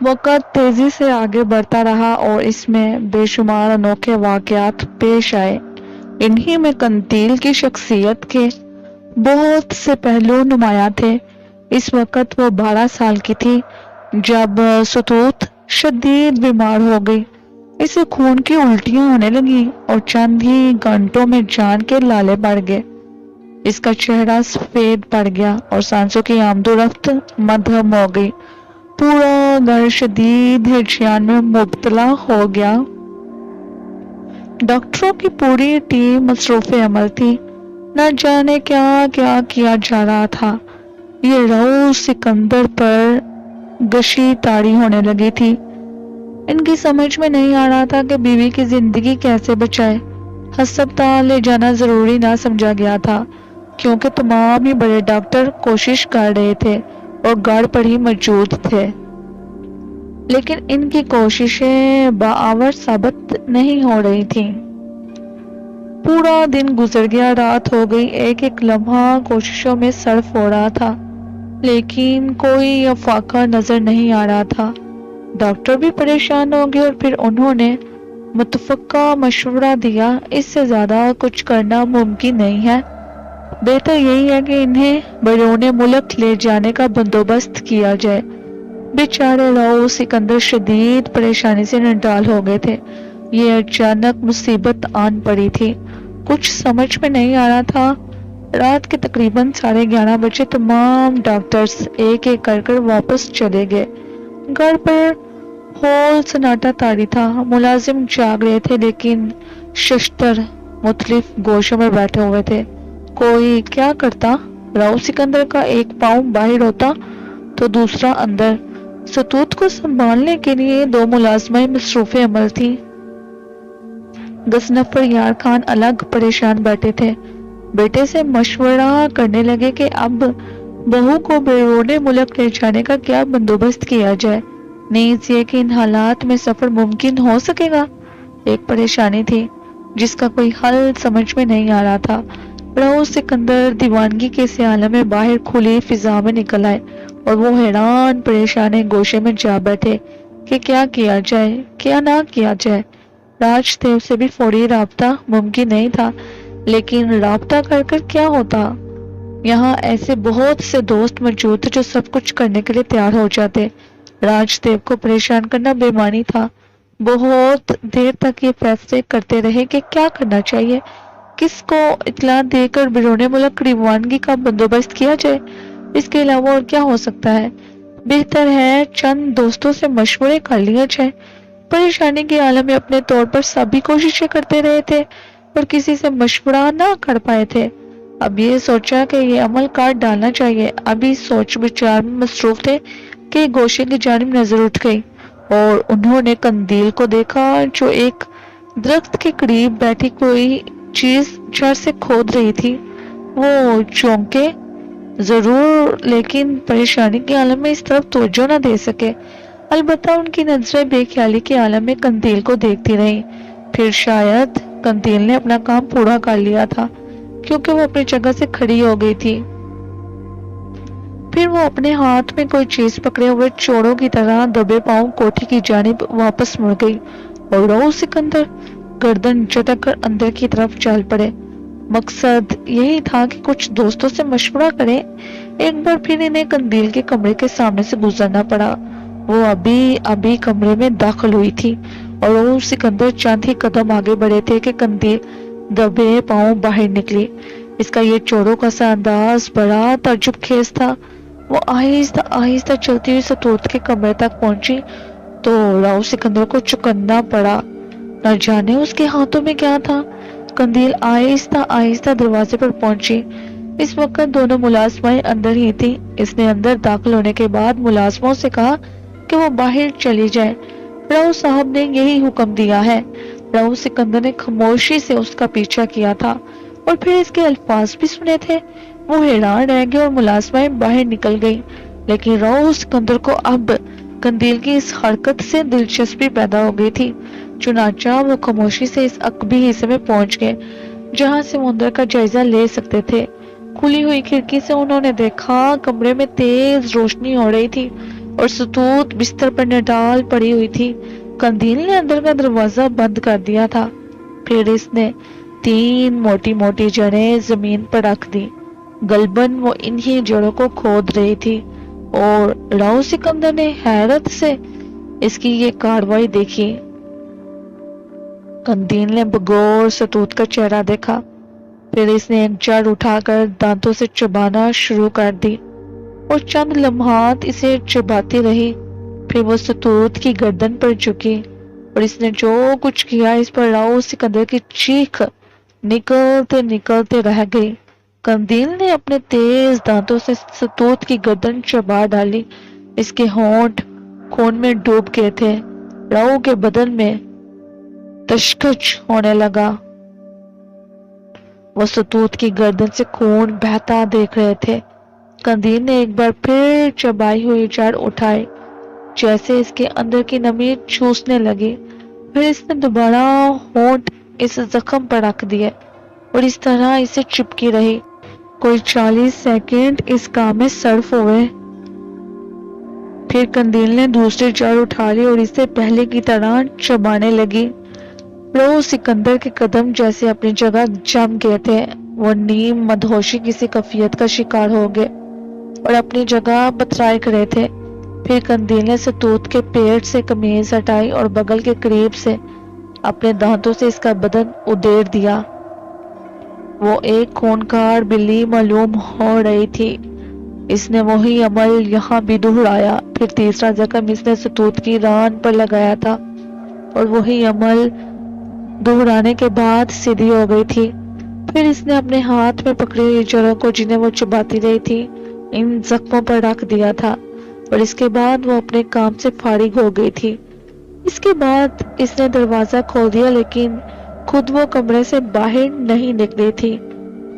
وقت تیزی سے آگے بڑھتا رہا اور اس میں بے شمار انوکھے واقعات پیش آئے۔ انہی میں قندیل کی شخصیت کے بہت سے پہلو نمایاں تھے۔ اس وقت وہ 12 سال کی تھی جب ستوت شدید بیمار ہو گئی۔ اسے خون کی الٹیاں ہونے لگی اور چند ہی گھنٹوں میں جان کے لالے پڑ گئے۔ اس کا چہرہ سفید پڑ گیا اور سانسوں کی آمد و رفت مدھم ہو گئی۔ پورا گھر شدید ہیجان میں مبتلا ہو گیا۔ ڈاکٹروں کی پوری ٹیم مصروف عمل تھی۔ نہ جانے کیا کیا کیا جا رہا تھا۔ یہ رؤس سکندر پر گشی تاری ہونے لگی تھی۔ ان کی سمجھ میں نہیں آ رہا تھا کہ بیوی کی زندگی کیسے بچائے۔ ہسپتال لے جانا ضروری نہ سمجھا گیا تھا کیونکہ تمام ہی بڑے ڈاکٹر کوشش کر رہے تھے اور گڑ پر ہی موجود تھے، لیکن ان کی کوششیں باآور ثابت نہیں ہو رہی تھیں۔ پورا دن گزر گیا، رات ہو گئی، ایک ایک لمحہ کوششوں میں صرف ہو رہا تھا، لیکن کوئی افاقہ نظر نہیں آ رہا تھا۔ ڈاکٹر بھی پریشان ہو گئے اور پھر انہوں نے متفقہ مشورہ دیا، اس سے زیادہ کچھ کرنا ممکن نہیں ہے۔ بہتر یہی ہے کہ انہیں بیرون ملک لے جانے کا بندوبست کیا جائے۔ بیچارے رؤس سکندر شدید پریشانی سے نڈال ہو گئے تھے۔ یہ اچانک مصیبت آن پڑی تھی، کچھ سمجھ میں نہیں آ رہا تھا۔ رات کے تقریباً 11:30 بجے تمام ڈاکٹرز ایک ایک کر واپس چلے گئے۔ گھر پر ہول سناٹا طاری تھا۔ ملازم جاگ رہے تھے لیکن ششتر مختلف گوشوں میں بیٹھے ہوئے تھے۔ کوئی کیا کرتا؟ رؤس سکندر کا ایک پاؤں باہر ہوتا تو دوسرا اندر۔ ستوت کو سنبھالنے کے لیے 2 ملازمیں مصروف عمل تھیں۔ غضنفر یار خان الگ پریشان بیٹھے تھے۔ بیٹے سے مشورہ کرنے لگے کہ اب بہو کو بیرون ملک لے جانے کا کیا بندوبست کیا جائے، نیز یہ کہ ان حالات میں سفر ممکن ہو سکے گا۔ ایک پریشانی تھی جس کا کوئی حل سمجھ میں نہیں آ رہا تھا۔ رؤس سکندر دیوانگی کے اس عالم میں باہر کھلی فضا میں نکل آئے اور وہ حیران پریشان گوشے میں جا بیٹھے کہ کیا کیا جائے، کیا نہ کیا جائے۔ راج دیو سے بھی فوری رابطہ ممکن نہیں تھا، لیکن رابطہ کر کیا ہوتا؟ یہاں ایسے بہت سے دوست موجود تھے جو سب کچھ کرنے کے لیے تیار ہو جاتے۔ راج دیو کو پریشان کرنا بے معنی تھا۔ بہت دیر تک یہ فیصلے کرتے رہے کہ کیا کرنا چاہیے، کس کو اطلاع دے کر بیرون ملک روانگی کا بندوبست کیا جائے۔ اس کے علاوہ اور کیا ہو سکتا ہے؟ بہتر ہے چند دوستوں سے مشورے کر لیا جائے۔ پریشانی کے عالم میں اپنے طور پر سبھی کوششیں کرتے رہے تھے اور کسی سے مشورہ نہ کر پائے تھے۔ اب یہ سوچا کہ یہ عمل کاٹ ڈالنا چاہیے۔ ابھی سوچ بچار میں مصروف تھے کہ گوشے کی جانب نظر اٹھ گئی اور انہوں نے قندیل کو دیکھا جو ایک درخت کے قریب بیٹھی کوئی چیز جڑ سے کھود رہی تھی۔ وہ چونکے ضرور، لیکن پریشانی کے عالم میں اس طرف توجہ نہ دے سکے۔ البتہ ان کی نظریں بے خیالی کے عالم میں قندیل کو دیکھتی رہیں۔ پھر شاید قندیل نے اپنا کام پورا کر لیا تھا کیونکہ وہ اپنی جگہ سے کھڑی ہو گئی تھی۔ پھر وہ اپنے ہاتھ میں کوئی چیز پکڑے ہوئے چوروں کی طرح دبے پاؤں کوٹھی کی جانب واپس مڑ گئی اور رؤس سکندر گردن جھٹک کر اندر کی طرف چل پڑے۔ مقصد یہی تھا کہ کچھ دوستوں سے مشورہ کریں۔ ایک بار پھر انہیں قندیل کے کمرے کے سامنے سے گزرنا پڑا۔ وہ ابھی کمرے میں داخل ہوئی تھی اور رؤس سکندر چند ہی قدم آگے بڑھے تھے کہ قندیل دبے پاؤں باہر نکلی۔ اس کا یہ چوروں کا سا انداز بڑا تعجب خیز تھا۔ وہ آہستہ آہستہ چلتی ہوئی ستوت کے کمرے تک پہنچی تو رؤس سکندر کو چوکنا پڑا۔ نہ جانے اس کے ہاتھوں میں کیا تھا۔ قندیل آہستہ آہستہ دروازے پر پہنچی۔ اس وقت دونوں ملازمائیں اندر ہی تھیں۔ اس نے اندر داخل ہونے کے بعد ملازموں سے کہا کہ وہ باہر چلی جائے۔ رؤس صاحب نے یہی حکم دیا ہے۔ رؤس سکندر نے خاموشی سے اس کا پیچھا کیا تھا اور پھر اس کے الفاظ بھی سنے تھے۔ وہ حیران رہ گئے اور ملازمائیں باہر نکل گئی، لیکن رؤس سکندر کو اب قندیل کی اس حرکت سے دلچسپی پیدا ہو گئی تھی۔ چنانچہ وہ خاموشی سے اس عقبی حصے میں پہنچ گئے جہاں سے وہ اندر کا جائزہ لے سکتے تھے۔ کھلی ہوئی کھڑکی سے انہوں نے دیکھا کمرے میں تیز روشنی ہو رہی تھی۔ اور ستوت بستر پر نڈال پڑی ہوئی تھی۔ قندیل نے اندر کا دروازہ بند کر دیا تھا۔ پھر اس نے 3 موٹی موٹی جڑیں زمین پر رکھ دی۔ غالباً وہ انہی جڑوں کو کھود رہی تھی اور راؤ سکندر نے حیرت سے اس کی یہ کارروائی دیکھی۔ قندیل نے بغور ستوت کا چہرہ دیکھا، پھر اس نے ایک جڑ اٹھا کر دانتوں سے چبانا شروع کر دی اور چند لمحات اسے چباتی رہی۔ پھر وہ ستوت کی گردن پر جھکی اور اس نے جو کچھ کیا اس پر راؤ سکندر کی چیخ نکلتے نکلتے رہ گئی۔ قندیل نے اپنے تیز دانتوں سے ستوت کی گردن چبا ڈالی۔ اس کے ہونٹ خون میں ڈوب گئے تھے۔ راؤ کے بدن میں تشکچ ہونے لگا۔ وہ ستوت کی گردن سے خون بہتا دیکھ رہے تھے۔ قندیل نے ایک بار پھر چبائی ہوئی جڑ اٹھائی، جیسے اس کے اندر کی نمی چوسنے لگی۔ پھر اس نے دوبارہ ہونٹ اس زخم پر رکھ دیے اور اس طرح اسے چپکی رہی۔ کوئی 40 سیکنڈ اس کام میں صرف ہوئے۔ پھر قندیل نے دوسری جڑ اٹھا لی اور اسے پہلے کی طرح چبانے لگی۔ راؤ سکندر کے قدم جیسے اپنی جگہ جم گئے تھے۔ وہ نیم مدہوشی کسی کیفیت کا شکار ہو گئے اور اپنی جگہ بترائے کھڑے تھے۔ پھر قندیل نے ستوت کے پیٹ سے قمیض ہٹائی اور بغل کے قریب سے اپنے دانتوں سے اس کا بدن ادیر دیا۔ وہ ایک خونخوار بلی معلوم ہو رہی تھی۔ اس نے وہی عمل یہاں بھی دہرایا۔ پھر تیسرا زخم اس نے ستوت کی ران پر لگایا تھا اور وہی عمل دہرانے کے بعد سیدھی ہو گئی تھی۔ پھر اس نے اپنے ہاتھ میں پکڑی ہوئی جڑوں کو جنہیں وہ چباتی رہی تھی ان زخموں پر رکھ دیا تھا اور اس کے بعد وہ اپنے کام سے فارغ ہو گئی تھی۔ اس کے بعد اس نے دروازہ کھول دیا، لیکن خود وہ کمرے سے باہر نہیں نکلی تھی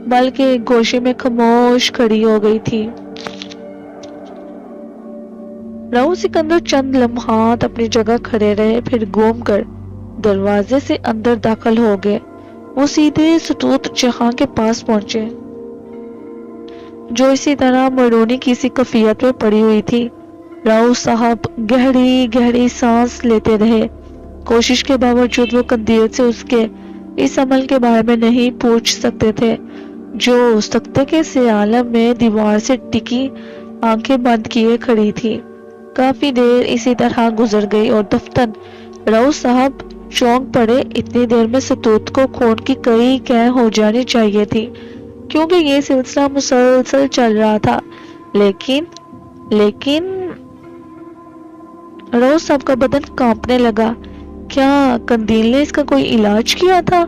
بلکہ ایک گوشے میں خاموش کھڑی ہو گئی تھی۔ راؤ سکندر چند لمحات اپنی جگہ کھڑے رہے، پھر گھوم کر دروازے سے اندر داخل ہو گئے۔ وہ سیدھے ستوت جہاں کے پاس پہنچے، جو اسی طرح مرونی کسی کیفیت میں پڑی ہوئی تھی۔ راؤ صاحب گہری گہری سانس لیتے رہے۔ کوشش کے باوجود وہ قندیل سے اس کے اس عمل کے بارے میں نہیں پوچھ سکتے تھے، جو سکتے کے سے عالم میں دیوار سے ٹکی آنکھیں بند کیے کھڑی تھی۔ کافی دیر اسی طرح گزر گئی اور دفتن راؤ صاحب چونک پڑے۔ اتنی دیر میں ستوت کو خون کی کئی کیں ہو جانی چاہیے تھی، کیونکہ یہ سلسلہ مسلسل چل رہا تھا۔ لیکن راؤ صاحب کا بدن کانپنے لگا۔ کیا قندیل نے اس کا کوئی علاج کیا تھا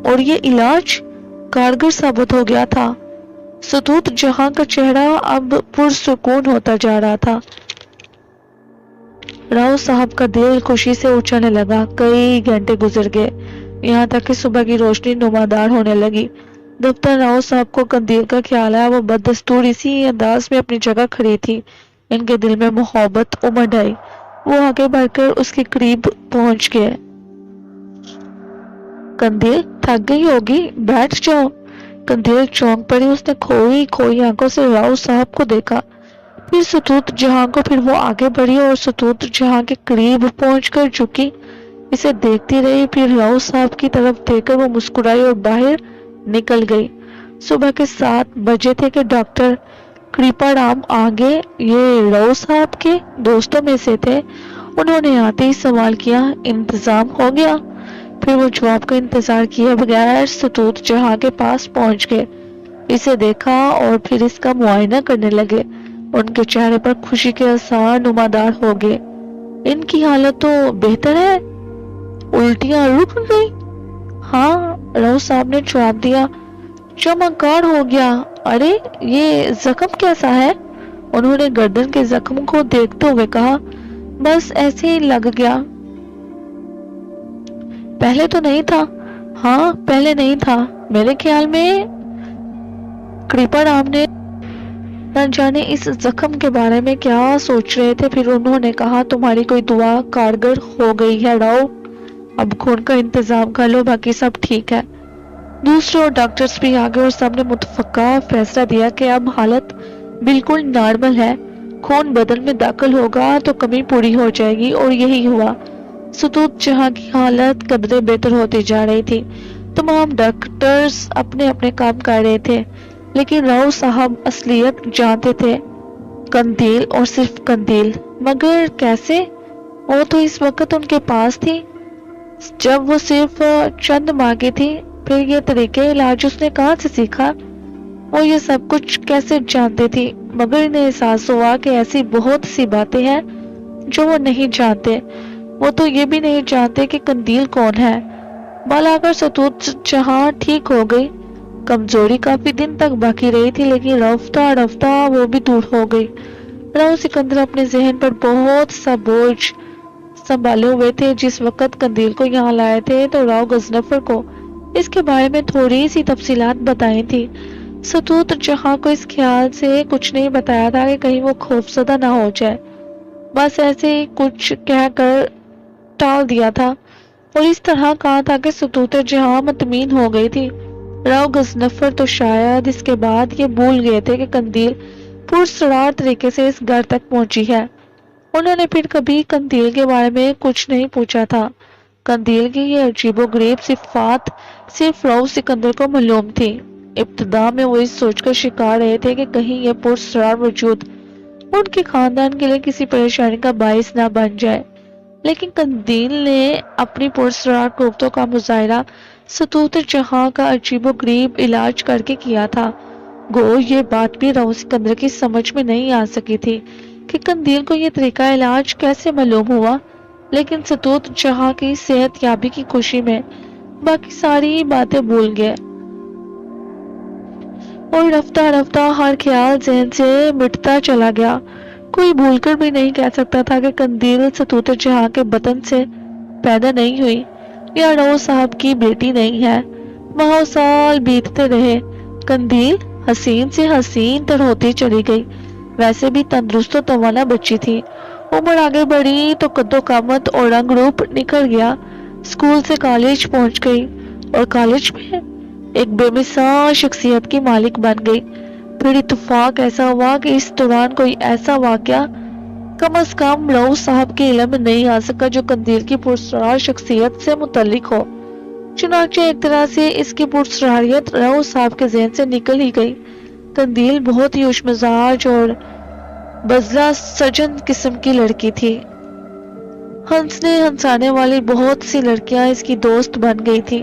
اور یہ علاج کارگر ثابت ہو گیا تھا؟ ستوت جہاں کا چہرہ اب پرسکون ہوتا جا رہا تھا۔ راؤ صاحب کا دل خوشی سے اچھلنے لگا۔ کئی گھنٹے گزر گئے، یہاں تک کہ صبح کی روشنی نمودار ہونے لگی۔ دفتر راؤ صاحب کو قندیل کا خیال آیا۔ وہ بددستور اسی انداز میں اپنی جگہ کھڑی تھی۔ ان کے دل میں محبت امڑ آئی۔ وہ آگے بڑھ کر اس کے قریب پہنچ گئے۔ قندیل، تھک گئی ہوگی، بیٹھ جاؤ۔ قندیل چونک پڑی۔ اس نے کھوئی کھوئی آنکھوں سے راؤ صاحب کو دیکھا، پھر ستوت جہاں کو۔ پھر وہ آگے بڑھی اور ستوت جہاں کے قریب پہنچ کر جھکی، اسے دیکھتی رہی۔ پھر راؤ صاحب کی طرف دیکھ کر وہ مسکرائی اور باہر نکل گئی۔ صبح کے 7 بجے تھے کہ ڈاکٹر کرپا رام آگے، یہ راؤ صاحب کے دوستوں میں سے تھے۔ انہوں نے آتے ہی سوال کیا، انتظام ہو گیا؟ پھر وہ جواب کا انتظار کیے بغیر ستوت جہاں کے پاس پہنچ گئے، اسے دیکھا اور پھر اس کا معائنہ کرنے لگے۔ ان کے چہرے پر خوشی کے آثار نمودار ہو گئے۔ ان کی حالت تو بہتر ہے، الٹیاں رک گئی۔ ہاں، راؤ صاحب نے جواب دیا، چمکدار ہو گیا۔ ارے یہ زخم کیسا ہے؟ انہوں نے گردن کے زخم کو دیکھتے ہوئے کہا، بس ایسے ہی لگ گیا، پہلے تو نہیں تھا۔ ہاں، پہلے نہیں تھا، میرے خیال میں۔ کرپا رام نے نہ جانے اس زخم کے بارے میں کیا سوچ رہے تھے۔ پھر انہوں نے کہا، تمہاری کوئی دعا کارگر ہو گئی ہے راؤ، اب خون کا انتظام کر لو، باقی سب ٹھیک ہے۔ دوسرے اور ڈاکٹرز بھی آگے اور سب نے متفقہ فیصلہ دیا کہ اب حالت بالکل نارمل ہے۔ خون بدن میں داخل ہوگا تو کمی پوری ہو جائے گی، اور یہی ہوا۔ ستوت جہاں کی حالت قدرے بہتر ہوتی جا رہی تھی۔ تمام ڈاکٹرز اپنے اپنے کام کر رہے تھے، لیکن راؤ صاحب اصلیت جانتے تھے، قندیل اور صرف قندیل۔ مگر کیسے؟ وہ تو اس وقت ان کے پاس تھی جب وہ صرف چند ماہ کی تھی۔ پھر یہ طریقہ علاج اس نے کہاں سے سیکھا؟ وہ یہ سب کچھ کیسے جانتی تھی؟ مگر انہیں احساس ہوا کہ ایسی بہت سی باتیں ہیں جو وہ نہیں جانتے۔ وہ تو یہ بھی نہیں جانتے کہ قندیل کون ہے۔ بالا کر ستوت جہاں ٹھیک ہو گئی۔ کمزوری کافی دن تک باقی رہی تھی، لیکن رفتہ رفتہ وہ بھی دور ہو گئی۔ راؤ سکندر اپنے ذہن پر بہت سا بوجھ سنبھالے ہوئے تھے۔ جس وقت قندیل کو یہاں لائے تھے تو راؤ غضنفر کو اس کے بارے میں تھوڑی سی تفصیلات بتائی تھی۔ ستوت جہاں کو اس خیال سے کچھ نہیں بتایا تھا کہ کہیں وہ خوفزدہ نہ ہو جائے، بس ایسے ہی کچھ کہہ کر ٹال دیا تھا، اور اس طرح کہا تھا کہ ستوت جہاں مطمئن ہو گئی تھی۔ راؤ غضنفر تو شاید اس کے بعد یہ بھول گئے تھے کہ قندیل پراسرار طریقے سے اس گھر تک پہنچی ہے۔ انہوں نے پھر کبھی قندیل کے بارے میں کچھ نہیں پوچھا تھا۔ قندیل کی یہ عجیب و غریب صفات صرف راؤ سکندر کو معلوم تھی۔ ابتدا میں وہ اس سوچ کا شکار رہے تھے کہ کہیں یہ پراسرار وجود ان کے خاندان کے لیے کسی پریشانی کا باعث نہ بن جائے، لیکن قندیل نے اپنی پراسرار قوتوں کا مظاہرہ ستوت جہاں کا عجیب و غریب علاج کر کے کیا تھا۔ گو یہ بات بھی راؤ سکندر کی سمجھ میں نہیں آ سکی تھی کہ قندیل کو یہ طریقہ علاج کیسے معلوم ہوا، لیکن ستوت جہاں کی صحت یابی کی خوشی میں باقی ساری باتیں بھول گئے، اور رفتہ رفتہ ہر خیال ذہن سے مٹتا چلا گیا۔ کوئی بھول کر بھی نہیں کہہ سکتا تھا کہ قندیل ستوت جہاں کے بطن سے پیدا نہیں ہوئی یا راؤ صاحب کی بیٹی نہیں ہے۔ ماہ سال بیتتے رہے، قندیل حسین سے حسین تر ہوتی چلی گئی۔ ویسے بھی تندرست و توانا بچی تھی۔ عمر آگے بڑھی تو قد و قامت اور رنگ روپ نکھر گیا۔ اسکول سے کالج پہنچ گئی، اور کالج میں ایک بے مثال شخصیت کی مالک بن گئی۔ پھر اتفاق ایسا ہوا کہ اس دوران کوئی ایسا واقعہ کم از کم راؤ صاحب کے علم میں نہیں آ سکا جو قندیل کی پراسرار شخصیت سے متعلق ہو۔ چنانچہ ایک طرح سے اس کی پراسراریت راؤ صاحب کے ذہن سے نکل ہی گئی۔ قندیل بہت ہی ہوش مزاج اور بزلہ سجن قسم کی لڑکی تھی۔ ہنسنے ہنسانے والی بہت سی لڑکیاں اس کی دوست بن گئی تھی،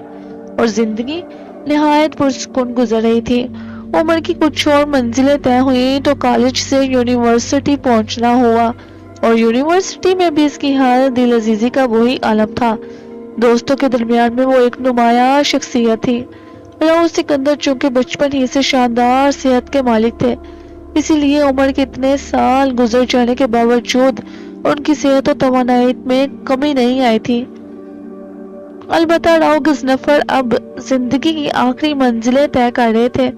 اور زندگی نہایت پرسکون گزر رہی تھی۔ عمر کی کچھ اور منزلیں طے ہوئی تو کالج سے یونیورسٹی پہنچنا ہوا، اور یونیورسٹی میں بھی اس کی ہر دل عزیزی کا وہی عالم تھا۔ دوستوں کے درمیان میں وہ ایک نمایاں شخصیت تھی۔ راؤ سکندر چونکہ بچپن ہی سے شاندار صحت کے مالک تھے، اسی لیے عمر کے اتنے سال گزر جانے کے باوجود ان کی صحت و توانائی میں کمی نہیں آئی تھی۔ البتہ راؤ غضنفر اب زندگی کی آخری منزلیں طے کر رہے تھے،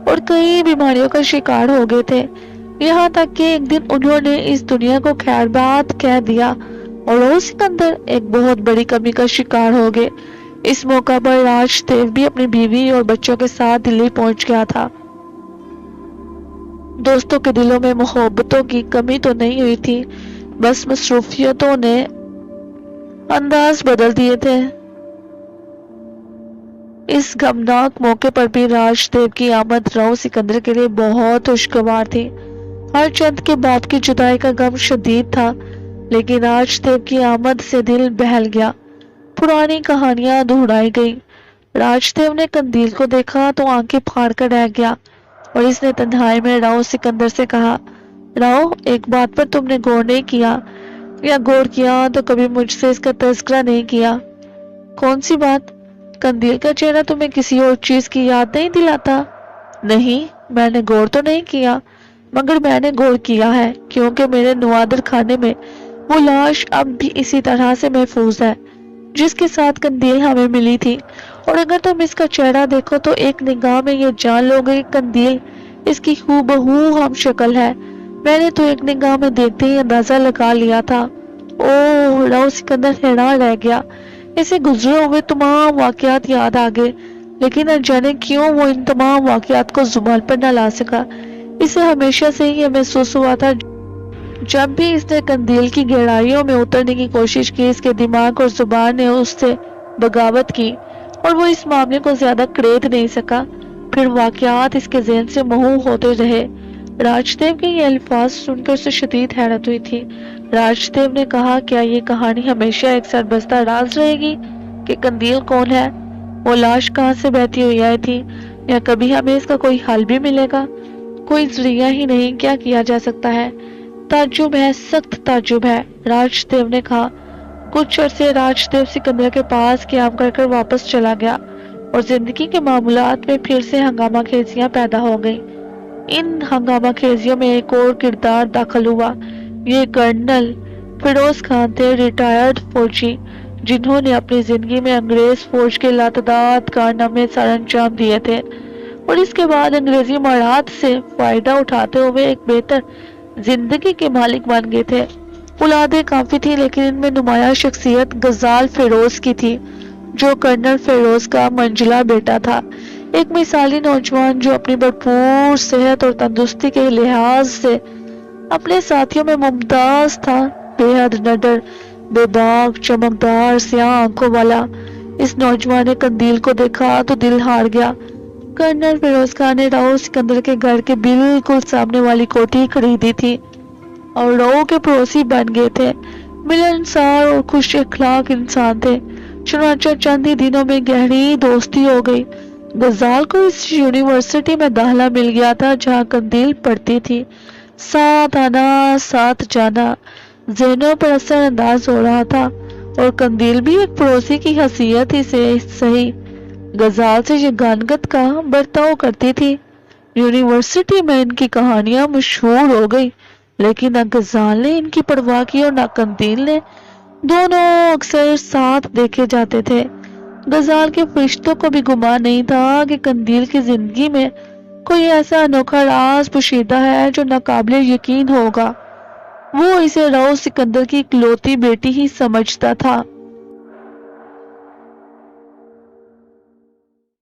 اور کئی بیماریوں کا شکار ہو گئے تھے، یہاں تک کہ ایک دن انہوں نے اس دنیا کو خیر بات کہہ دیا، اور راؤ سکندر ایک بہت بڑی کمی کا شکار ہو گئے۔ اس موقع پر راج دیو بھی اپنی بیوی اور بچوں کے ساتھ دلی پہنچ گیا تھا۔ دوستوں کے دلوں میں محبتوں کی کمی تو نہیں ہوئی تھی، بس مصروفیتوں نے انداز بدل دیے تھے۔ اس غمناک موقع پر بھی راج دیو کی آمد راؤ سکندر کے لیے بہت خوشگوار تھی۔ ہر چند کے باپ کی جدائی کا غم شدید تھا، لیکن راج دیو کی آمد سے دل بہل گیا۔ پرانی کہانیاں دہرائی گئی۔ راج دیو نے قندیل کو دیکھا تو آنکھیں پھاڑ کر رہ گیا، اور اس نے تنہائی میں راؤ سکندر سے کہا، راؤ ایک بات پر تم نے غور نہیں کیا، یا غور کیا تو کبھی مجھ سے اس کا تذکرہ نہیں کیا۔ کون سی بات؟ قندیل کا چہرہ تمہیں کسی اور چیز کی یاد نہیں دلاتا؟ نہیں، میں نے غور تو نہیں کیا، مگر میں نے غور کیا ہے، کیونکہ میرے نوادر خانے میں وہ لاش اب بھی اسی طرح سے محفوظ ہے جس کے ساتھ قندیل ہمیں ملی تھی، اور اگر تم اس کا چہرہ دیکھو تو ایک نگاہ میں یہ جان لو گے کہ قندیل اس کی ہو بہو ہم شکل ہے۔ میں نے تو ایک نگاہ میں دیکھتے ہی اندازہ لگا لیا تھا۔ اوہ، راؤ سکندر حیران رہ گیا۔ اسے گزرے ہوئے تمام واقعات یاد آ گئے، لیکن نہ جانے کیوں وہ ان تمام واقعات کو زبان پر نہ لا سکا۔ اسے ہمیشہ سے ہی یہ محسوس ہوا تھا جب بھی اس نے قندیل کی گہرائیوں میں اترنے کی کوشش کی، اس کے دماغ اور زبان نے اس سے بغاوت کی اور وہ اس معاملے کو زیادہ کڑیت نہیں سکا۔ پھر واقعات اس کے ذہن سے محو ہوتے رہے۔ راج دیو کے یہ الفاظ سن کر اسے شدید حیرت ہوئی تھی۔ راج دیو نے کہا، کیا یہ کہانی ہمیشہ ایک سربستہ راز رہے گی کہ قندیل کون ہے؟ وہ لاش کہاں سے بہتی ہوئی آئی تھی؟ یا کبھی ہمیں اس کا کوئی حل بھی ملے گا؟ کوئی ذریعہ ہی نہیں، کیا کیا جا سکتا ہے؟ تعجب ہے، سخت تعجب ہے، راج دیو نے کہا۔ کچھ عرصے راج دیو سکندر کے پاس قیام کر کر واپس چلا گیا اور زندگی کے معمولات میں پھر سے ہنگامہ خیزیاں پیدا ہو گئیں۔ ان ہنگامہ خیزیوں میں ایک اور کردار داخل ہوا۔ یہ کرنل فیروز خان تھے، ریٹائرڈ فوجی، جنہوں نے اپنی زندگی میں انگریز فوج کے لاتعداد کارنامے سر انجام دیے تھے اور اس کے بعد انگریزی مارات سے فائدہ اٹھاتے ہوئے ایک بہتر زندگی کے مالک بن گئے تھے۔ اولادیں کافی تھی، لیکن ان میں نمایاں شخصیت غزال فیروز کی تھی، جو کرنل فیروز کا منجلا بیٹا تھا۔ ایک مثالی نوجوان جو اپنی بھرپور صحت اور تندرستی کے لحاظ سے اپنے ساتھیوں میں ممتاز تھا، بے حد نڈر، بے باک، چمکدار سیاہ آنکھوں والا۔ اس نوجوان نے قندیل کو دیکھا تو دل ہار گیا۔ کرنل فیروز خان نے راؤ سکندر کے گھر کے بالکل سامنے والی کوٹھی خریدی تھی اور راؤ کے پڑوسی بن گئے تھے۔ ملنسار اور خوش اخلاق انسان تھے، چنانچہ چند ہی دنوں میں گہری دوستی ہو گئی۔ غزال کو اس یونیورسٹی میں داخلہ مل گیا تھا جہاں قندیل پڑھتی تھی۔ ساتھ آنا ساتھ جانا ذہنوں پر اثر انداز ہو رہا تھا اور قندیل بھی ایک پڑوسی کی حیثیت ہی سے صحیح غزال سے یہ گانگت کا برتاؤ کرتی تھی۔ یونیورسٹی میں ان کی کہانیاں مشہور ہو گئی، لیکن نہ غزال نے ان کی پرواہ کی اور نہ قندیل نے۔ دونوں اکثر ساتھ دیکھے جاتے تھے۔ غزال کے فرشتوں کو بھی گمان نہیں تھا کہ قندیل کی زندگی میں کوئی ایسا انوکھا راز پوشیدہ ہے جو ناقابل یقین ہوگا۔ وہ اسے راؤ سکندر کی اکلوتی بیٹی ہی سمجھتا تھا۔